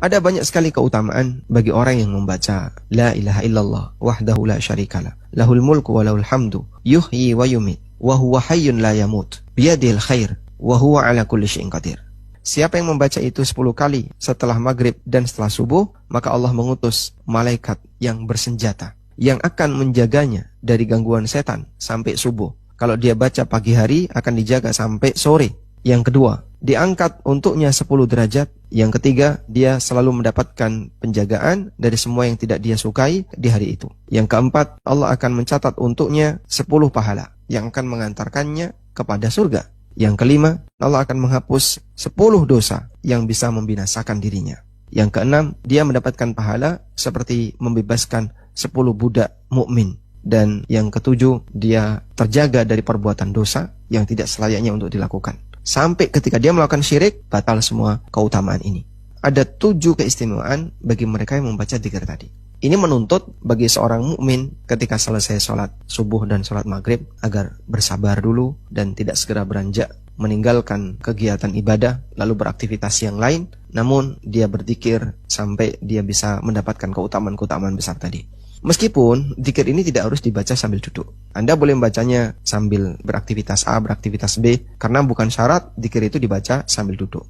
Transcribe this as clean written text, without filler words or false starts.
Ada banyak sekali keutamaan bagi orang yang membaca La ilaha illallah wahdahu la syarikalah lahul mulku wa lahul hamdu yuhyi wa yumit wa huwa hayyun la yamut biyadihil khair wa huwa ala kulli syai'in qadir. Siapa yang membaca itu 10 kali setelah maghrib dan setelah subuh, maka Allah mengutus malaikat yang bersenjata yang akan menjaganya dari gangguan setan sampai subuh. Kalau dia baca pagi hari akan dijaga sampai sore. Yang kedua, diangkat untuknya 10 derajat. Yang ketiga, dia selalu mendapatkan penjagaan dari semua yang tidak dia sukai di hari itu. Yang keempat, Allah akan mencatat untuknya 10 pahala yang akan mengantarkannya kepada surga. Yang kelima, Allah akan menghapus 10 dosa yang bisa membinasakan dirinya. Yang keenam, dia mendapatkan pahala seperti membebaskan 10 budak mukmin. Dan yang ketujuh, dia terjaga dari perbuatan dosa yang tidak selayaknya untuk dilakukan. Sampai ketika dia melakukan syirik, batal semua keutamaan ini. Ada 7 keistimewaan bagi mereka yang membaca dzikir tadi. Ini menuntut bagi seorang mukmin ketika selesai sholat subuh dan sholat maghrib agar bersabar dulu dan tidak segera beranjak meninggalkan kegiatan ibadah lalu beraktivitas yang lain, namun dia berzikir sampai dia bisa mendapatkan keutamaan-keutamaan besar tadi. Meskipun dzikir ini tidak harus dibaca sambil duduk. Anda boleh membacanya sambil beraktivitas A, beraktivitas B, karena bukan syarat dzikir itu dibaca sambil duduk.